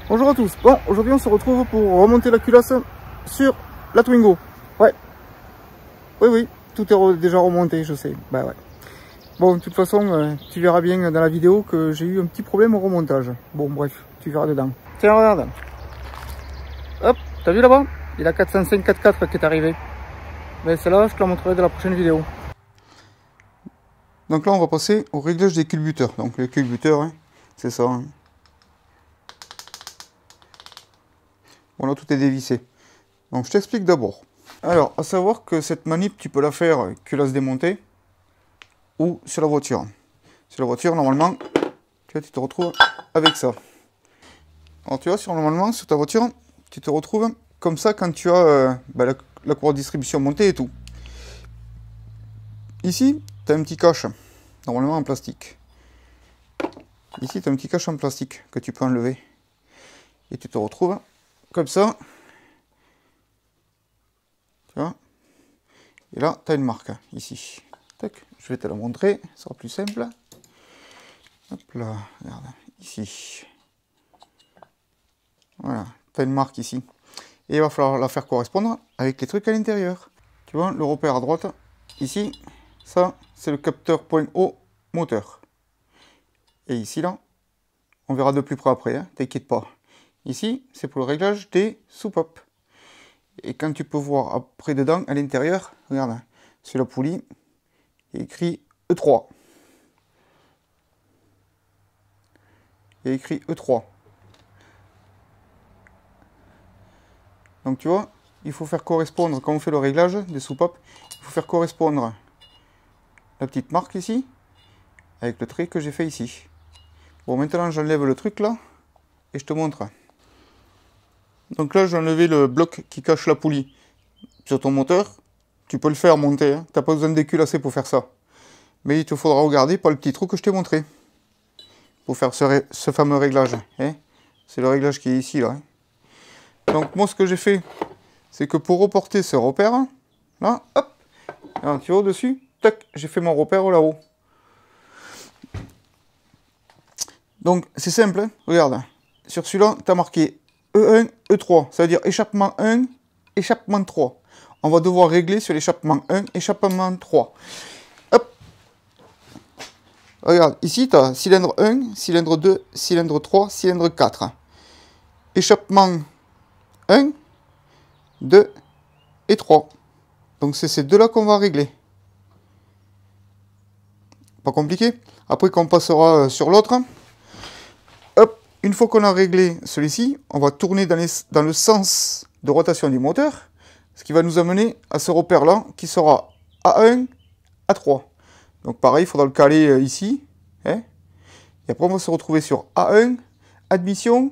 Bonjour à tous. Bon, aujourd'hui on se retrouve pour remonter la culasse sur la Twingo. Ouais. Oui, tout est déjà remonté, je sais. Bah ouais. Bon, de toute façon, tu verras bien dans la vidéo que j'ai eu un petit problème au remontage. Bon, bref, tu verras dedans. Tiens, regarde. Hop, t'as vu là-bas? Il y a la 405 4x4 qui est arrivée. Mais celle-là, je te la montrerai dans la prochaine vidéo. Donc là, on va passer au réglage des culbuteurs. Donc les culbuteurs, hein, c'est ça. Hein. Bon, là, tout est dévissé. Donc je t'explique d'abord. Alors, à savoir que cette manip, tu peux la faire culasse démontée ou sur la voiture. Sur la voiture, normalement, tu te retrouves avec ça. Alors tu vois, normalement, sur ta voiture, tu te retrouves comme ça quand tu as la courroie de distribution montée et tout. Ici, tu as un petit cache, normalement en plastique. Ici, tu as un petit cache en plastique que tu peux enlever. Et tu te retrouves comme ça. Tu vois? Et là, tu as une marque, ici. Tac, je vais te la montrer, ça sera plus simple. Hop là, regarde, ici. Voilà, tu as une marque ici. Et il va falloir la faire correspondre avec les trucs à l'intérieur. Tu vois, le repère à droite, ici, ça, c'est le capteur point haut moteur. Et ici, là, on verra de plus près après, hein, t'inquiète pas. Ici, c'est pour le réglage des soupapes. Et quand tu peux voir après dedans, à l'intérieur, regarde, sur la poulie, il est écrit E3. Il est écrit E3. Donc tu vois, il faut faire correspondre, quand on fait le réglage des soupapes, il faut faire correspondre la petite marque ici, avec le trait que j'ai fait ici. Bon, maintenant j'enlève le truc là, et je te montre. Donc là, j'ai enlevé le bloc qui cache la poulie sur ton moteur. Tu peux le faire monter, hein. Tu n'as pas besoin de déculasser pour faire ça. Mais il te faudra regarder par le petit trou que je t'ai montré. Pour faire ce fameux réglage. Hein. C'est le réglage qui est ici, là. Hein. Donc moi, ce que j'ai fait, c'est que pour reporter ce repère, là, hop, alors, tu vois au-dessus, tac, j'ai fait mon repère là-haut. Donc c'est simple, hein. Regarde. Sur celui-là, tu as marqué E1, E3, ça veut dire échappement 1, échappement 3. On va devoir régler sur l'échappement 1, échappement 3. Hop. Regarde, ici, tu as cylindre 1, cylindre 2, cylindre 3, cylindre 4. Échappement 1, 2 et 3. Donc c'est ces deux-là qu'on va régler. Pas compliqué. Après qu'on passera sur l'autre. Hop. Une fois qu'on a réglé celui-ci, on va tourner dans le sens de rotation du moteur, ce qui va nous amener à ce repère-là, qui sera A1, A3. Donc pareil, il faudra le caler ici. Hein, et après, on va se retrouver sur A1, admission,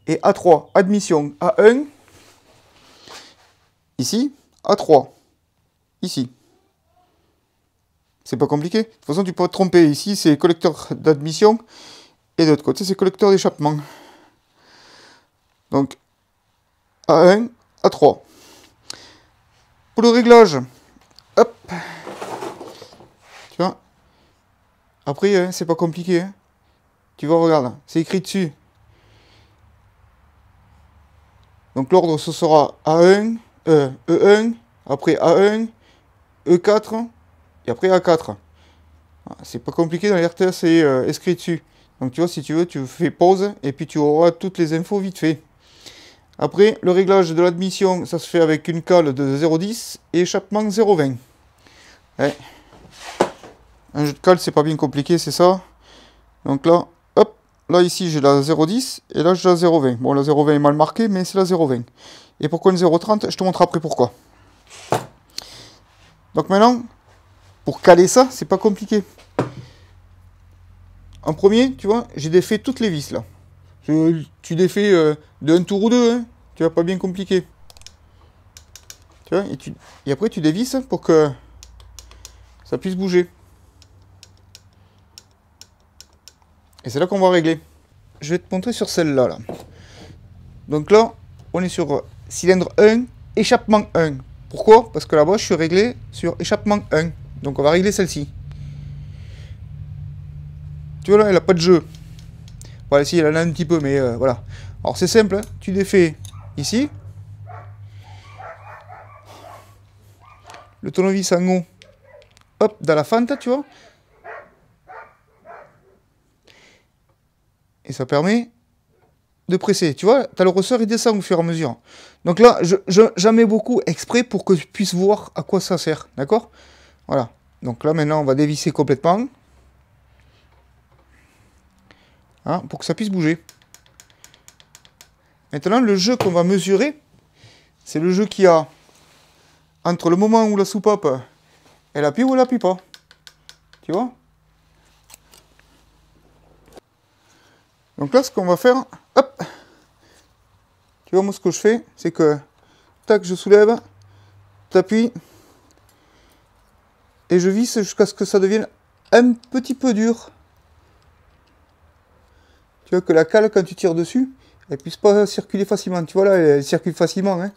et A3, admission, A1, ici, A3, ici. C'est pas compliqué. De toute façon, tu peux te tromper. Ici, c'est collecteur d'admission. Et de l'autre côté, c'est collecteur d'échappement. Donc, A1, A3. Pour le réglage, hop. Tu vois. Après, hein, c'est pas compliqué. Hein. Tu vois, regarde, c'est écrit dessus. Donc, l'ordre, ce sera A1, E1, après A1, E4, et après A4. C'est pas compliqué, dans l'RTA, c'est inscrit dessus. Donc tu vois, si tu veux, tu fais pause et puis tu auras toutes les infos vite fait. Après, le réglage de l'admission, ça se fait avec une cale de 0,10 et échappement 0,20. Ouais. Un jeu de cale, c'est pas bien compliqué, c'est ça. Donc là, hop, là ici j'ai la 0,10 et là j'ai la 0,20. Bon, la 0,20 est mal marquée, mais c'est la 0,20. Et pourquoi une 0,30? Je te montre après pourquoi. Donc maintenant, pour caler ça, c'est pas compliqué. En premier, tu vois, j'ai défait toutes les vis là. Tu défais de un tour ou deux, hein. Tu vois, pas bien compliqué. Tu vois, et après tu dévisses pour que ça puisse bouger. Et c'est là qu'on va régler. Je vais te montrer sur celle-là. Là. Donc là, on est sur cylindre 1, échappement 1. Pourquoi? Parce que là-bas, je suis réglé sur échappement 1. Donc on va régler celle-ci. Tu vois là, elle n'a pas de jeu. Voilà, si, elle en a un petit peu, mais voilà. Alors c'est simple, hein. Tu défais ici. Le tournevis en haut, hop, dans la fente, tu vois. Et ça permet de presser. Tu vois, tu as le ressort, il descend au fur et à mesure. Donc là, j'en mets beaucoup exprès pour que tu puisses voir à quoi ça sert. D'accord? Voilà. Donc là, maintenant, on va dévisser complètement. Hein, pour que ça puisse bouger. Maintenant, le jeu qu'on va mesurer, c'est le jeu qu'il y a entre le moment où la soupape, elle appuie ou elle appuie pas. Tu vois? Donc là, ce qu'on va faire, hop. Tu vois, moi, ce que je fais, c'est que, tac, je soulève, t'appuies, et je visse jusqu'à ce que ça devienne un petit peu dur. Tu vois, que la cale, quand tu tires dessus, elle puisse pas circuler facilement. Tu vois, là, elle circule facilement, hein.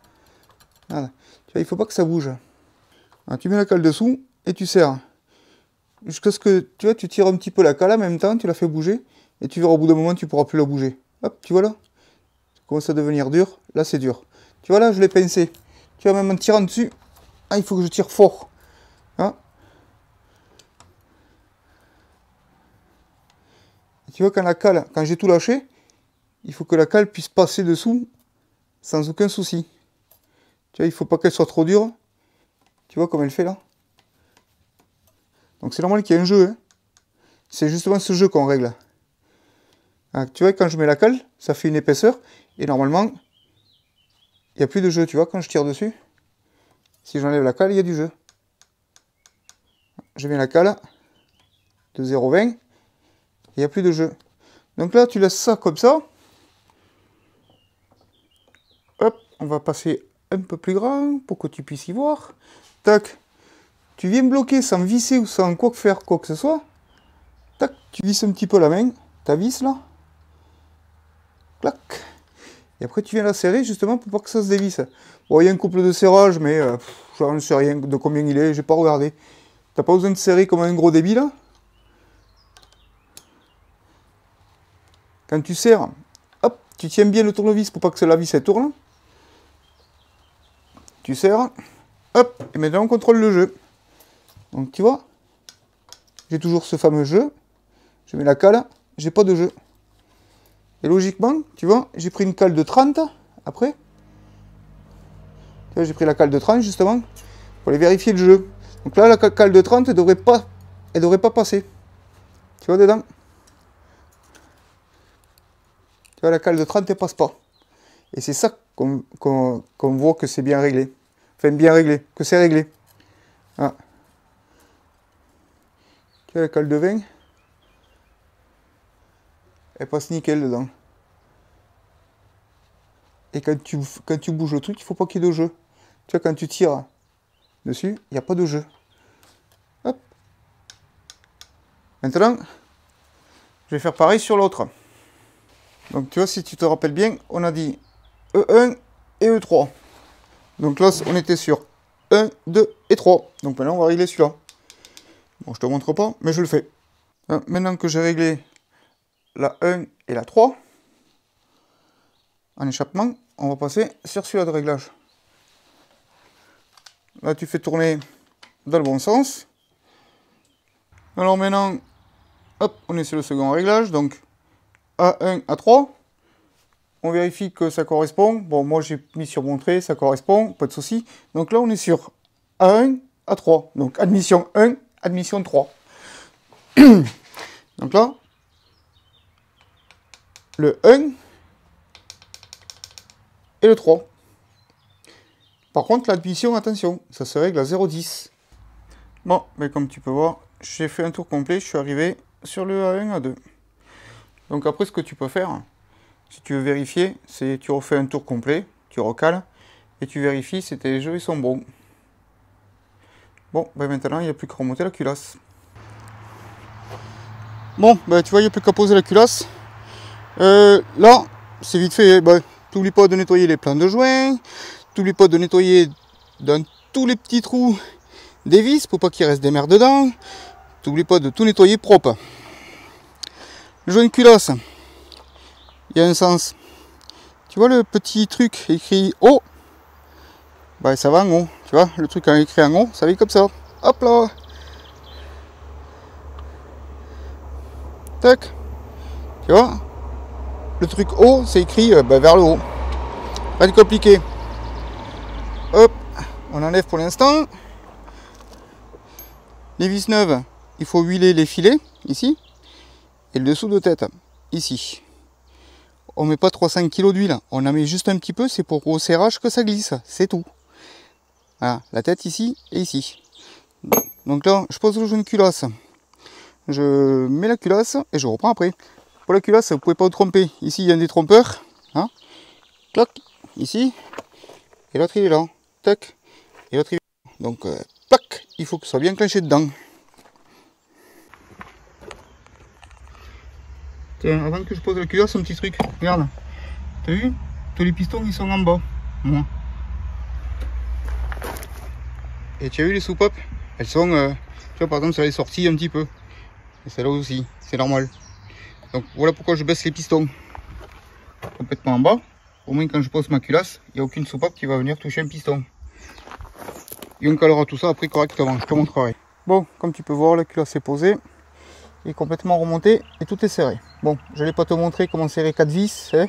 Voilà. Tu vois, il faut pas que ça bouge. Alors, tu mets la cale dessous, et tu serres. Jusqu'à ce que, tu vois, tu tires un petit peu la cale en même temps, tu la fais bouger, et tu verras au bout d'un moment, tu pourras plus la bouger. Hop, tu vois là? Ça commence à devenir dur. Là, c'est dur. Tu vois là, je l'ai pincé. Tu vois, même en tirant dessus, ah, il faut que je tire fort. Hein? Et tu vois, quand la cale, quand j'ai tout lâché, il faut que la cale puisse passer dessous sans aucun souci. Tu vois, il faut pas qu'elle soit trop dure. Tu vois comme elle fait là? Donc c'est normal qu'il y ait un jeu. Hein. C'est justement ce jeu qu'on règle. Alors, tu vois, quand je mets la cale, ça fait une épaisseur. Et normalement, il n'y a plus de jeu. Tu vois, quand je tire dessus, si j'enlève la cale, il y a du jeu. Je mets la cale de 0,20. Il n'y a plus de jeu. Donc là, tu laisses ça comme ça. Hop, on va passer un peu plus grand pour que tu puisses y voir. Tac. Tu viens bloquer sans visser ou sans quoi faire quoi que ce soit. Tac, tu visses un petit peu la main. Ta vis là. Clac. Et après tu viens la serrer justement pour pas que ça se dévisse. Bon, il y a un couple de serrage, mais je ne sais rien de combien il est, j'ai pas regardé. T'as pas besoin de serrer comme un gros débile. Quand tu serres, hop, tu tiens bien le tournevis pour pas que la vis elle tourne. Tu serres, hop, et maintenant on contrôle le jeu. Donc tu vois, j'ai toujours ce fameux jeu. Je mets la cale, j'ai pas de jeu. Et logiquement, tu vois, j'ai pris une cale de 30 après. Tu vois, j'ai pris la cale de 30 justement pour aller vérifier le jeu. Donc là, la cale de 30, elle devrait pas passer. Tu vois dedans? Tu vois, la cale de 30, elle passe pas. Et c'est ça qu'on voit que c'est bien réglé. Enfin, bien réglé, que c'est réglé. Ah. Tu vois, la cale de 20, elle passe nickel dedans. Et quand tu bouges le truc, il faut pas qu'il y ait de jeu. Tu vois, quand tu tires dessus, il n'y a pas de jeu. Hop. Maintenant, je vais faire pareil sur l'autre. Donc tu vois, si tu te rappelles bien, on a dit E1 et E3. Donc là, on était sur 1, 2 et 3. Donc maintenant, on va régler celui-là. Bon, je te montre pas, mais je le fais. Maintenant que j'ai réglé la 1 et la 3, en échappement, on va passer sur celui-là de réglage. Là, tu fais tourner dans le bon sens. Alors maintenant, hop, on est sur le second réglage, donc A1, A3. On vérifie que ça correspond. Bon, moi j'ai mis sur montrer, ça correspond, pas de souci. Donc là, on est sur A1, A3. Donc admission 1, admission 3. Donc là, le 1 et le 3. Par contre, l'admission, attention, ça se règle à 0,10. Bon, mais comme tu peux voir, j'ai fait un tour complet, je suis arrivé sur le A1, A2. Donc après, ce que tu peux faire, si tu veux vérifier, c'est tu refais un tour complet, tu recales, et tu vérifies si tes jeux ils sont bons. Bon, ben maintenant, il n'y a plus qu'à remonter la culasse. Bon, ben tu vois, il n'y a plus qu'à poser la culasse. Là, c'est vite fait. Ben, t'oublies pas de nettoyer les plans de joints. T'oublies pas de nettoyer dans tous les petits trous des vis pour pas qu'il reste des merdes dedans. T'oublies pas de tout nettoyer propre. Le joint de culasse, il y a un sens Tu vois le petit truc écrit haut, bah ça va en haut. Tu vois, le truc écrit en haut, ça va comme ça. Hop là. Tac. Tu vois, le truc haut, c'est écrit vers le haut. Pas de compliqué. Hop, on enlève pour l'instant. Les vis neuves, il faut huiler les filets, ici. Et le dessous de tête, ici. On met pas 300 kg d'huile, on en met juste un petit peu, c'est pour au serrage que ça glisse, c'est tout. Voilà, la tête ici et ici. Donc là, je pose une culasse. Je mets la culasse et je reprends après. Pour la culasse, vous pouvez pas vous tromper. Ici, il y a un détrompeur. Hein, clac, ici. Et l'autre, il est là. Tac. Et l'autre, il est là. Donc, plac, il faut que ce soit bien clenché dedans. Tiens, avant que je pose la culasse, un petit truc. Regarde. T'as vu? Tous les pistons, ils sont en bas. Moi. Et tu as vu les soupapes? Elles sont, tu vois, par exemple, ça est sorti un petit peu. Et celle-là aussi, c'est normal. Donc voilà pourquoi je baisse les pistons complètement en bas. Au moins quand je pose ma culasse, il n'y a aucune soupape qui va venir toucher un piston. Et on calera tout ça après correctement, je te montrerai. Bon, comme tu peux voir, la culasse est posée. Il est complètement remonté et tout est serré. Bon, je n'allais pas te montrer comment serrer 4 vis. Hein.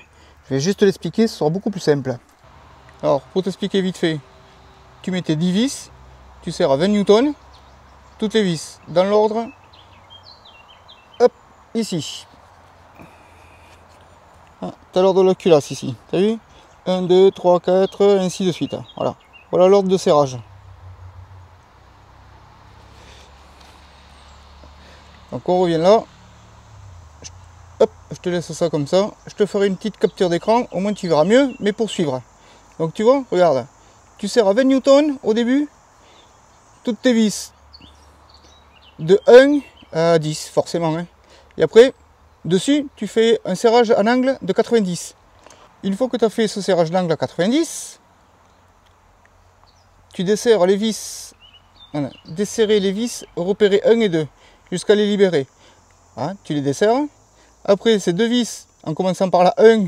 Je vais juste te l'expliquer, ce sera beaucoup plus simple. Alors, pour t'expliquer vite fait, tu mets tes 10 vis, tu serres à 20 newtons, toutes les vis dans l'ordre. Hop, ici. Ah, tu as l'ordre de la culasse ici, tu as vu? 1, 2, 3, 4, ainsi de suite. Voilà, voilà l'ordre de serrage. Donc on revient là. Hop, je te laisse ça comme ça. Je te ferai une petite capture d'écran, au moins tu verras mieux, mais pour suivre. Donc tu vois, regarde, tu serres à 20 newtons au début, toutes tes vis de 1 à 10 forcément. Hein. Et après, dessus, tu fais un serrage en angle de 90. Une fois que tu as fait ce serrage d'angle à 90, tu desserres les vis, voilà, desserrer les vis, repérer 1 et 2, jusqu'à les libérer. Hein, tu les desserres. Après, ces deux vis, en commençant par la 1,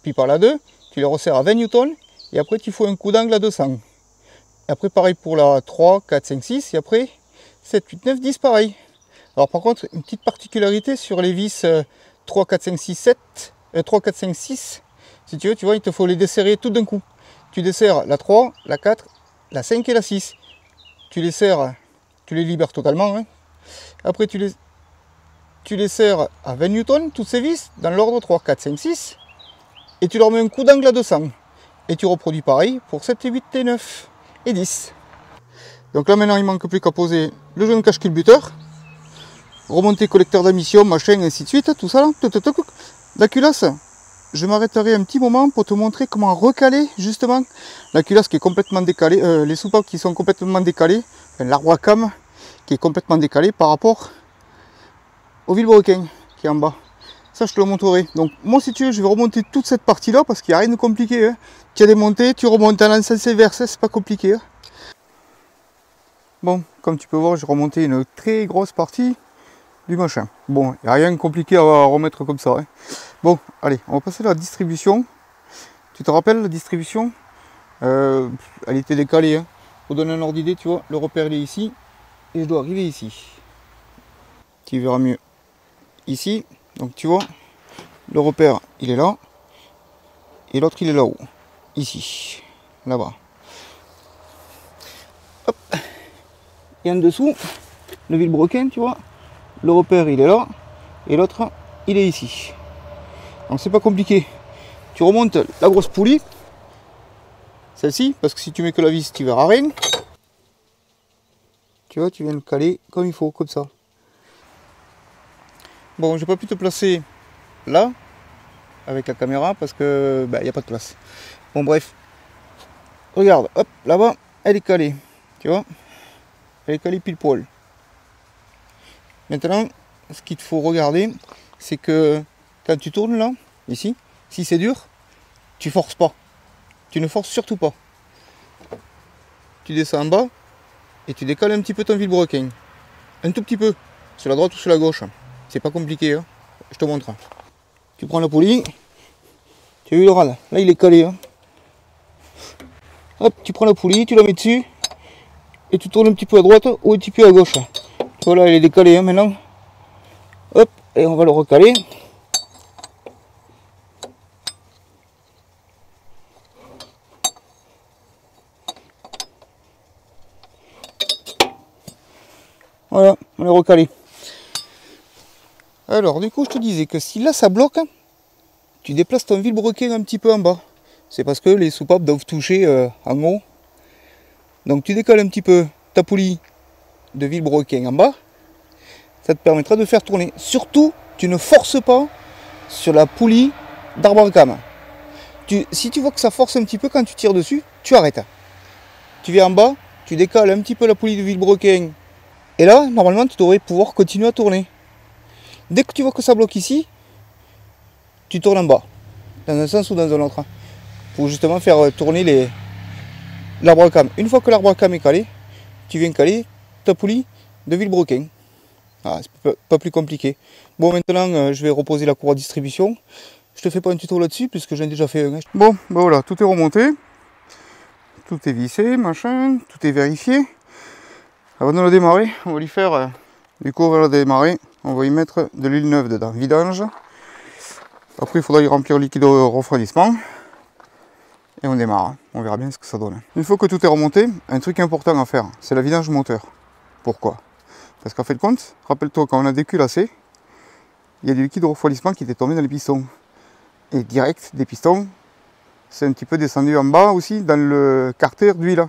puis par la 2, tu les resserres à 20 newtons, et après tu fais un coup d'angle à 200. Et après, pareil pour la 3, 4, 5, 6, et après, 7, 8, 9, 10, pareil. Alors par contre, une petite particularité sur les vis 3, 4, 5, 6, 7, 3, 4, 5, 6, si tu veux, tu vois, il te faut les desserrer tout d'un coup. Tu desserres la 3, la 4, la 5 et la 6. Tu les serres, tu les libères totalement. Hein. Après, tu les serres à 20 newtons, toutes ces vis, dans l'ordre 3, 4, 5, 6. Et tu leur mets un coup d'angle à 200. Et tu reproduis pareil pour 7, 8, et 9 et 10. Donc là, maintenant, il ne manque plus qu'à poser le jeune cache-culbuteur. Remonter collecteur d'émission, machin, ainsi de suite, tout ça là. La culasse, je m'arrêterai un petit moment pour te montrer comment recaler justement la culasse qui est complètement décalée, les soupapes qui sont complètement décalées, enfin, l'arbre à cam qui est complètement décalé par rapport au vilebrequin qui est en bas. Ça, je te le montrerai. Donc moi, si tu veux, je vais remonter toute cette partie là parce qu'il n'y a rien de compliqué. Hein. Tu as démonté, tu remontes en sens inverse, c'est pas compliqué. Hein. Bon, comme tu peux voir, j'ai remonté une très grosse partie du machin. Bon, il n'y a rien de compliqué à remettre comme ça. Hein. Bon, allez, on va passer à la distribution. Tu te rappelles la distribution? Elle était décalée. Hein. Pour donner un ordre d'idée, tu vois, le repère il est ici et je dois arriver ici. Tu verras mieux ici. Donc tu vois, le repère il est là et l'autre il est là-haut, ici, là-bas. Hop. Et en dessous, le vilebrequin, tu vois. Le repère il est là et l'autre il est ici. Donc c'est pas compliqué. Tu remontes la grosse poulie, celle-ci, parce que si tu mets que la vis tu verras rien. Tu vois, tu viens le caler comme il faut, comme ça. Bon, j'ai pas pu te placer là avec la caméra parce que il n'y a pas de place. Bon bref. Regarde, hop, là-bas, elle est calée. Tu vois, elle est calée pile poil. Maintenant, ce qu'il te faut regarder, c'est que quand tu tournes là, ici, si c'est dur, tu forces pas. Tu ne forces surtout pas. Tu descends en bas et tu décales un petit peu ton vilebrequin. Un tout petit peu, sur la droite ou sur la gauche. C'est pas compliqué, hein. Je te montre. Tu prends la poulie, Tu as vu le râle? Là il est calé. Hein. Hop, tu prends la poulie, tu la mets dessus. Et tu tournes un petit peu à droite ou un petit peu à gauche. Voilà, il est décalé hein, maintenant. Hop, et on va le recaler. Voilà, on est recalé. Alors, du coup, je te disais que si là ça bloque, tu déplaces ton vilebrequin un petit peu en bas. C'est parce que les soupapes doivent toucher en haut. Donc, tu décales un petit peu ta poulie de vilebrequin en bas. Ça te permettra de faire tourner. Surtout, tu ne forces pas sur la poulie d'arbre à cames. Si tu vois que ça force un petit peu quand tu tires dessus, tu arrêtes. Tu viens en bas, tu décales un petit peu la poulie de vilebrequin. Et là, normalement, tu devrais pouvoir continuer à tourner. Dès que tu vois que ça bloque ici, tu tournes en bas, dans un sens ou dans un autre, pour justement faire tourner l'arbre à cames. Une fois que l'arbre à cames est calé, tu viens caler ta poulie de vilebrequin. Ah, c'est pas plus compliqué. Bon, maintenant, je vais reposer la courroie de distribution. Je te fais pas un tuto là-dessus, puisque j'en ai déjà fait un. Bon, ben voilà, tout est remonté. Tout est vissé, machin, tout est vérifié. Avant de le démarrer, on va lui faire, du coup on va le démarrer, on va y mettre de l'huile neuve dedans, vidange. Après il faudra y remplir le liquide de refroidissement. Et on démarre, on verra bien ce que ça donne. Une fois que tout est remonté, un truc important à faire, c'est la vidange moteur. Pourquoi? Parce qu'en fait de compte, rappelle-toi quand on a déculassé, il y a du liquide de refroidissement qui était tombé dans les pistons. Et direct des pistons, c'est un petit peu descendu en bas aussi dans le carter d'huile.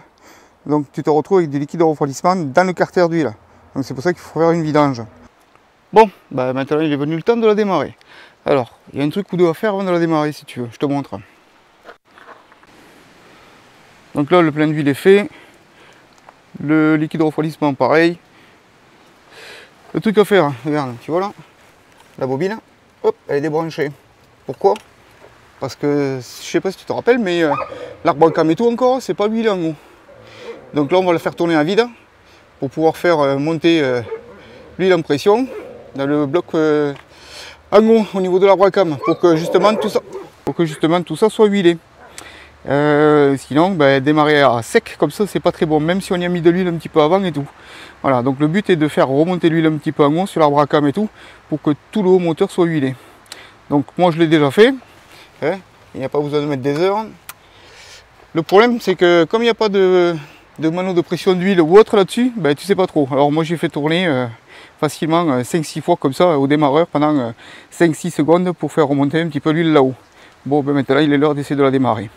Donc tu te retrouves avec du liquide de refroidissement dans le carter d'huile. Donc c'est pour ça qu'il faut faire une vidange. Bon, bah maintenant il est venu le temps de la démarrer. Alors, il y a un truc ou deux à faire avant de la démarrer si tu veux, je te montre. Donc là le plein d'huile est fait. Le liquide de refroidissement pareil. Le truc à faire, regarde, tu vois là, la bobine, hop, elle est débranchée. Pourquoi? Parce que, je sais pas si tu te rappelles, mais l'arbre à cames et tout encore, c'est pas l'huile en haut. Donc là on va le faire tourner à vide pour pouvoir faire monter l'huile en pression dans le bloc en haut au niveau de l'arbre à cames pour que justement tout ça soit huilé. Sinon démarrer à sec comme ça c'est pas très bon, même si on y a mis de l'huile un petit peu avant et tout. Voilà, donc le but est de faire remonter l'huile un petit peu en haut sur l'arbre à cames et tout pour que tout le haut moteur soit huilé. Donc moi je l'ai déjà fait, hein, il n'y a pas besoin de mettre des heures. Le problème c'est que comme il n'y a pas de mano de pression d'huile ou autre là-dessus, tu sais pas trop. Alors moi j'ai fait tourner facilement 5-6 fois comme ça au démarreur pendant 5-6 secondes pour faire remonter un petit peu l'huile là-haut. Bon maintenant il est l'heure d'essayer de la démarrer.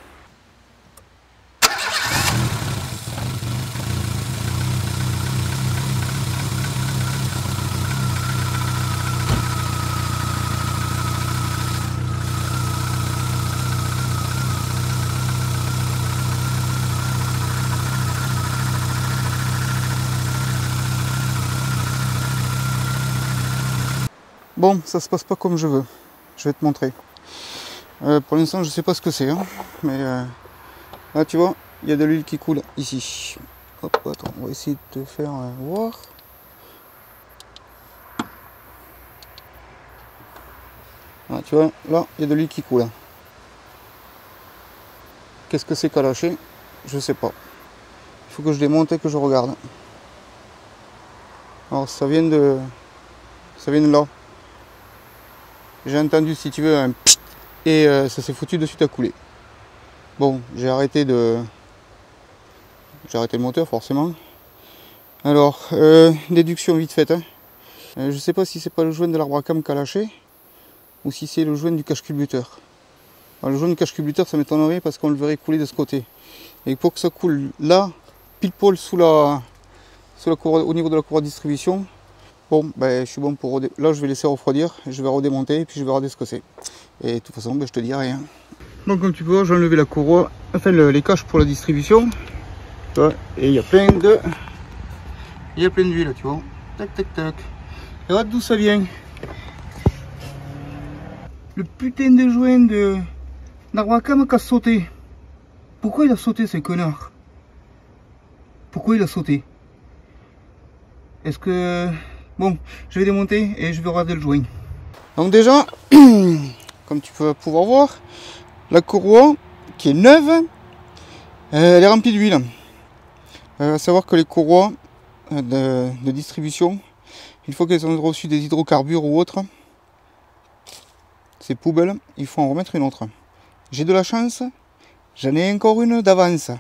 Bon, ça se passe pas comme je veux. Je vais te montrer. Pour l'instant, je sais pas ce que c'est, hein, mais là, tu vois, il y a de l'huile qui coule ici. Hop, attends, on va essayer de te faire voir. Ah, tu vois, là, il y a de l'huile qui coule. Qu'est-ce que c'est qu'à lâcher? Je sais pas. Il faut que je démonte et que je regarde. Alors, ça vient de là. J'ai entendu, si tu veux, un pchit et ça s'est foutu de suite à couler. Bon, j'ai arrêté le moteur forcément. Alors, déduction vite faite. Hein. Je sais pas si c'est pas le joint de l'arbre à cames qui a lâché ou si c'est le joint du cache-culbuteur. Le joint du cache-culbuteur, ça m'étonnerait parce qu'on le verrait couler de ce côté. Et pour que ça coule là, pile poil sous la courroie, au niveau de la courroie de distribution. Bon, je suis bon pour... Là, je vais laisser refroidir, je vais redémonter et puis je vais regarder ce que c'est. Et de toute façon, je te dis rien. Donc, comme tu peux voir, j'ai enlevé la courroie, enfin les caches pour la distribution. Et il y a plein de... Il y a plein d'huile, tu vois. Tac, tac, tac. Et regarde d'où ça vient. Le putain de joint de l'arbre à cames qui a sauté. Pourquoi il a sauté, ce connard? Pourquoi il a sauté? Est-ce que... Bon, je vais démonter et je vais regarder le joint. Donc déjà, comme tu peux pouvoir voir, La courroie, qui est neuve, elle est remplie d'huile. À savoir que les courroies de distribution, une fois qu'elles ont reçu des hydrocarbures ou autres, ces poubelles, il faut en remettre une autre. J'ai de la chance, j'en ai encore une d'avance.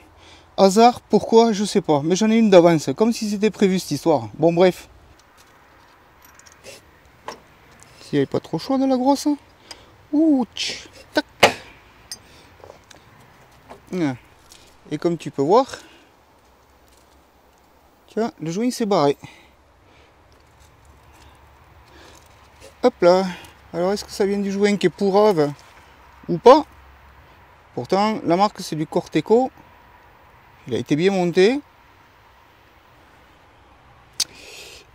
Hasard, pourquoi, je sais pas, mais j'en ai une d'avance, comme si c'était prévu cette histoire. Bon bref. S'il n'y avait pas trop chaud de la grosse. Ouh, tac. Et comme tu peux voir, tu vois, le joint s'est barré. Hop là. Alors est-ce que ça vient du joint qui est pourrave ou pas? Pourtant, la marque c'est du Corteco. Il a été bien monté.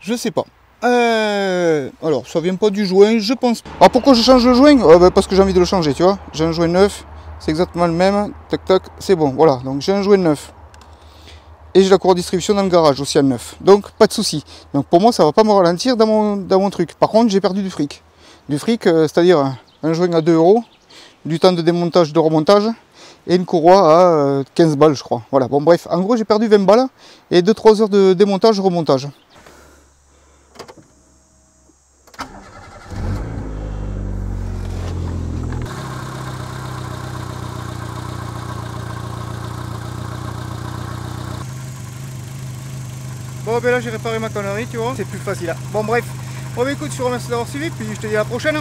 Je sais pas. Alors, ça vient pas du joint, je pense. Ah, pourquoi je change le joint? Parce que j'ai envie de le changer, tu vois. J'ai un joint neuf, c'est exactement le même. Tac, tac, c'est bon. Voilà, donc j'ai un joint neuf. Et j'ai la courroie de distribution dans le garage aussi à neuf. Donc, pas de souci. Donc, pour moi, ça va pas me ralentir dans mon truc. Par contre, j'ai perdu du fric. Du fric, c'est-à-dire un joint à 2 €, du temps de démontage, de remontage, et une courroie à 15 balles, je crois. Voilà, bon, bref. En gros, j'ai perdu 20 balles et 2-3 heures de démontage, remontage. Bon ben là j'ai réparé ma connerie, tu vois, c'est plus facile. Bon bref, bon ben écoute, je te remercie d'avoir suivi, puis je te dis à la prochaine.